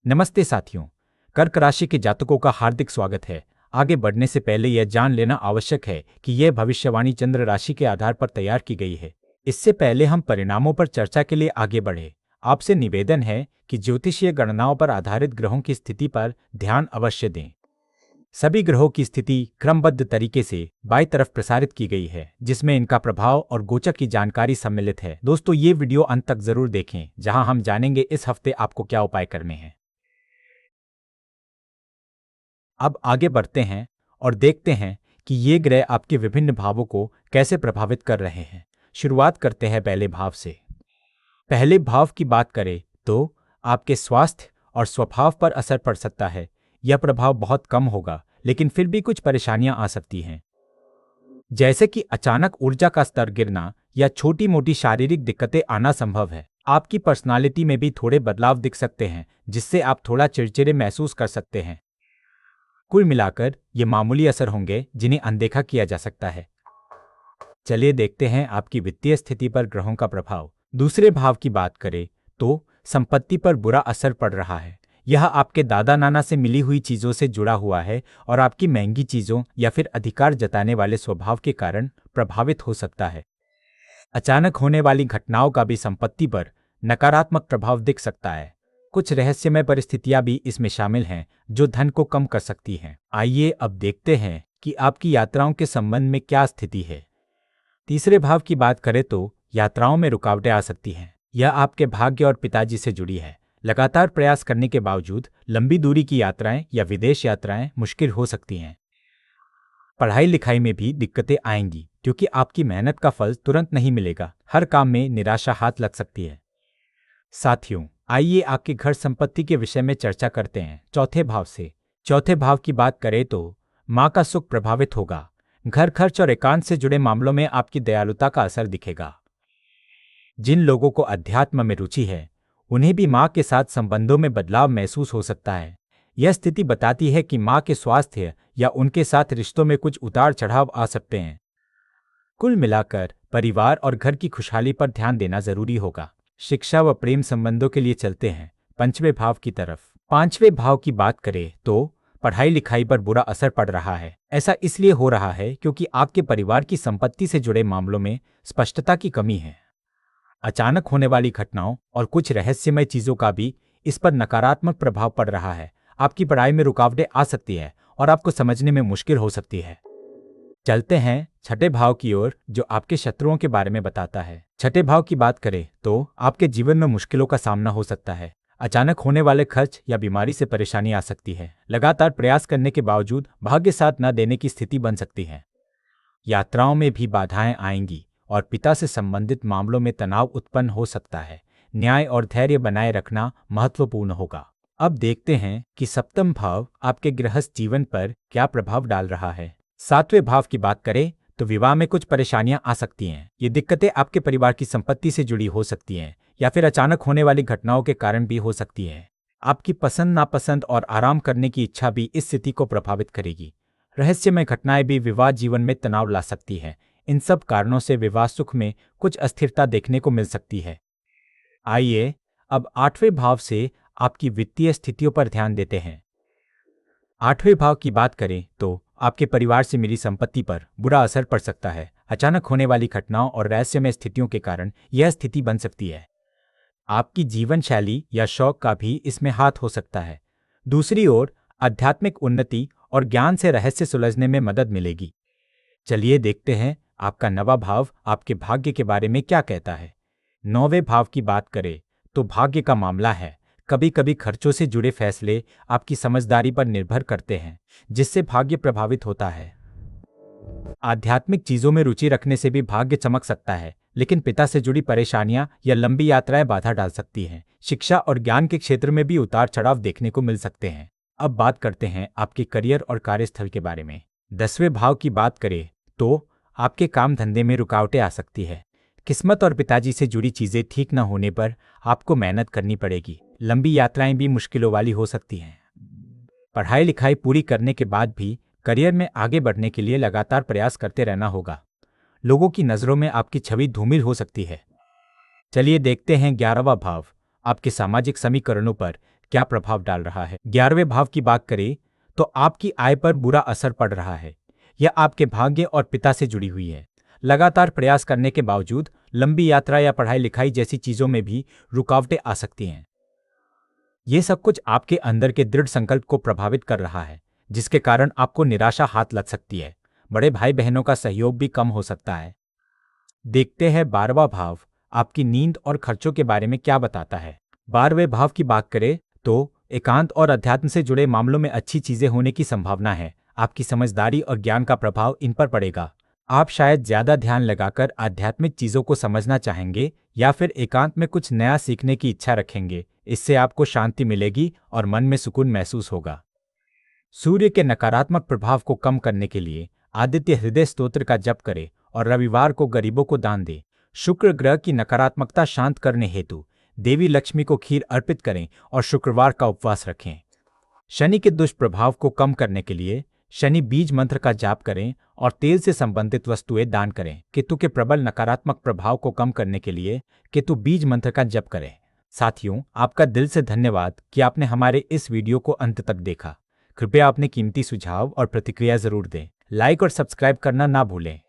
नमस्ते साथियों, कर्क राशि के जातकों का हार्दिक स्वागत है। आगे बढ़ने से पहले यह जान लेना आवश्यक है कि यह भविष्यवाणी चंद्र राशि के आधार पर तैयार की गई है। इससे पहले हम परिणामों पर चर्चा के लिए आगे बढ़े, आपसे निवेदन है कि ज्योतिषीय गणनाओं पर आधारित ग्रहों की स्थिति पर ध्यान अवश्य दें। सभी ग्रहों की स्थिति क्रमबद्ध तरीके से बाईं तरफ प्रसारित की गई है, जिसमें इनका प्रभाव और गोचर की जानकारी सम्मिलित है। दोस्तों, ये वीडियो अंत तक जरूर देखें, जहां हम जानेंगे इस हफ्ते आपको क्या उपाय करने हैं। अब आगे बढ़ते हैं और देखते हैं कि ये ग्रह आपके विभिन्न भावों को कैसे प्रभावित कर रहे हैं। शुरुआत करते हैं पहले भाव से। पहले भाव की बात करें तो आपके स्वास्थ्य और स्वभाव पर असर पड़ सकता है। यह प्रभाव बहुत कम होगा, लेकिन फिर भी कुछ परेशानियां आ सकती हैं, जैसे कि अचानक ऊर्जा का स्तर गिरना या छोटी मोटी शारीरिक दिक्कतें आना संभव है। आपकी पर्सनालिटी में भी थोड़े बदलाव दिख सकते हैं, जिससे आप थोड़ा चिड़चिड़े महसूस कर सकते हैं। कुल मिलाकर ये मामूली असर होंगे, जिन्हें अनदेखा किया जा सकता है। चलिए देखते हैं आपकी वित्तीय स्थिति पर ग्रहों का प्रभाव। दूसरे भाव की बात करें तो संपत्ति पर बुरा असर पड़ रहा है। यह आपके दादा नाना से मिली हुई चीजों से जुड़ा हुआ है और आपकी महंगी चीजों या फिर अधिकार जताने वाले स्वभाव के कारण प्रभावित हो सकता है। अचानक होने वाली घटनाओं का भी संपत्ति पर नकारात्मक प्रभाव दिख सकता है। कुछ रहस्यमय परिस्थितियां भी इसमें शामिल हैं, जो धन को कम कर सकती हैं। आइए अब देखते हैं कि आपकी यात्राओं के संबंध में क्या स्थिति है। तीसरे भाव की बात करें तो यात्राओं में रुकावटें आ सकती हैं। यह आपके भाग्य और पिताजी से जुड़ी है। लगातार प्रयास करने के बावजूद लंबी दूरी की यात्राएं या विदेश यात्राएं मुश्किल हो सकती हैं। पढ़ाई लिखाई में भी दिक्कतें आएंगी, क्योंकि आपकी मेहनत का फल तुरंत नहीं मिलेगा। हर काम में निराशा हाथ लग सकती है। साथियों, आइए आपके घर संपत्ति के विषय में चर्चा करते हैं। चौथे भाव से। चौथे भाव की बात करें तो मां का सुख प्रभावित होगा। घर खर्च और एकांत से जुड़े मामलों में आपकी दयालुता का असर दिखेगा। जिन लोगों को अध्यात्म में रुचि है, उन्हें भी मां के साथ संबंधों में बदलाव महसूस हो सकता है। यह स्थिति बताती है कि मां के स्वास्थ्य या उनके साथ रिश्तों में कुछ उतार चढ़ाव आ सकते हैं। कुल मिलाकर परिवार और घर की खुशहाली पर ध्यान देना जरूरी होगा। शिक्षा व प्रेम संबंधों के लिए चलते हैं पंचवें भाव की तरफ। पांचवें भाव की बात करें तो पढ़ाई लिखाई पर बुरा असर पड़ रहा है। ऐसा इसलिए हो रहा है क्योंकि आपके परिवार की संपत्ति से जुड़े मामलों में स्पष्टता की कमी है। अचानक होने वाली घटनाओं और कुछ रहस्यमय चीजों का भी इस पर नकारात्मक प्रभाव पड़ रहा है। आपकी पढ़ाई में रुकावटें आ सकती है और आपको समझने में मुश्किल हो सकती है। चलते हैं छठे भाव की ओर, जो आपके शत्रुओं के बारे में बताता है। छठे भाव की बात करें तो आपके जीवन में मुश्किलों का सामना हो सकता है। अचानक होने वाले खर्च या बीमारी से परेशानी आ सकती है। लगातार प्रयास करने के बावजूद भाग्य साथ न देने की स्थिति बन सकती है। यात्राओं में भी बाधाएं आएंगी और पिता से संबंधित मामलों में तनाव उत्पन्न हो सकता है। न्याय और धैर्य बनाए रखना महत्वपूर्ण होगा। अब देखते हैं कि सप्तम भाव आपके गृहस्थ जीवन पर क्या प्रभाव डाल रहा है। सातवें भाव की बात करें तो विवाह में कुछ परेशानियां आ सकती हैं। ये दिक्कतें आपके परिवार की संपत्ति से जुड़ी हो सकती हैं या फिर अचानक होने वाली घटनाओं के कारण भी हो सकती हैं। आपकी पसंद नापसंद और आराम करने की इच्छा भी इस स्थिति को प्रभावित करेगी। रहस्यमय घटनाएं भी विवाह जीवन में तनाव ला सकती हैं। इन सब कारणों से विवाह सुख में कुछ अस्थिरता देखने को मिल सकती है। आइए अब आठवें भाव से आपकी वित्तीय स्थितियों पर ध्यान देते हैं। आठवें भाव की बात करें तो आपके परिवार से मिली संपत्ति पर बुरा असर पड़ सकता है। अचानक होने वाली घटनाओं और रहस्यमय स्थितियों के कारण यह स्थिति बन सकती है। आपकी जीवन शैली या शौक का भी इसमें हाथ हो सकता है। दूसरी ओर आध्यात्मिक उन्नति और ज्ञान से रहस्य सुलझने में मदद मिलेगी। चलिए देखते हैं आपका नवा भाव आपके भाग्य के बारे में क्या कहता है। नौवें भाव की बात करें तो भाग्य का मामला है। कभी कभी खर्चों से जुड़े फैसले आपकी समझदारी पर निर्भर करते हैं, जिससे भाग्य प्रभावित होता है। आध्यात्मिक चीजों में रुचि रखने से भी भाग्य चमक सकता है, लेकिन पिता से जुड़ी परेशानियां या लंबी यात्राएं बाधा डाल सकती हैं। शिक्षा और ज्ञान के क्षेत्र में भी उतार चढ़ाव देखने को मिल सकते हैं। अब बात करते हैं आपके करियर और कार्यस्थल के बारे में। 10वें भाव की बात करें तो आपके काम धंधे में रुकावटें आ सकती है। किस्मत और पिताजी से जुड़ी चीजें ठीक न होने पर आपको मेहनत करनी पड़ेगी। लंबी यात्राएं भी मुश्किलों वाली हो सकती हैं। पढ़ाई लिखाई पूरी करने के बाद भी करियर में आगे बढ़ने के लिए लगातार प्रयास करते रहना होगा। लोगों की नज़रों में आपकी छवि धूमिल हो सकती है। चलिए देखते हैं 11वां भाव आपके सामाजिक समीकरणों पर क्या प्रभाव डाल रहा है। 11वें भाव की बात करें तो आपकी आय पर बुरा असर पड़ रहा है। यह आपके भाग्य और पिता से जुड़ी हुई है। लगातार प्रयास करने के बावजूद लंबी यात्रा या पढ़ाई लिखाई जैसी चीजों में भी रुकावटें आ सकती हैं। ये सब कुछ आपके अंदर के दृढ़ संकल्प को प्रभावित कर रहा है, जिसके कारण आपको निराशा हाथ लग सकती है। बड़े भाई बहनों का सहयोग भी कम हो सकता है। देखते हैं 12वां भाव आपकी नींद और खर्चों के बारे में क्या बताता है। 12वें भाव की बात करें तो एकांत और अध्यात्म से जुड़े मामलों में अच्छी चीजें होने की संभावना है। आपकी समझदारी और ज्ञान का प्रभाव इन पर पड़ेगा। आप शायद ज्यादा ध्यान लगाकर आध्यात्मिक चीजों को समझना चाहेंगे या फिर एकांत में कुछ नया सीखने की इच्छा रखेंगे। इससे आपको शांति मिलेगी और मन में सुकून महसूस होगा। सूर्य के नकारात्मक प्रभाव को कम करने के लिए आदित्य हृदय स्तोत्र का जप करें और रविवार को गरीबों को दान दें। शुक्र ग्रह की नकारात्मकता शांत करने हेतु देवी लक्ष्मी को खीर अर्पित करें और शुक्रवार का उपवास रखें। शनि के दुष्प्रभाव को कम करने के लिए शनि बीज मंत्र का जाप करें और तेल से संबंधित वस्तुएं दान करें। केतु के प्रबल नकारात्मक प्रभाव को कम करने के लिए केतु बीज मंत्र का जप करें। साथियों, आपका दिल से धन्यवाद कि आपने हमारे इस वीडियो को अंत तक देखा। कृपया अपने कीमती सुझाव और प्रतिक्रिया जरूर दें। लाइक और सब्सक्राइब करना ना भूलें।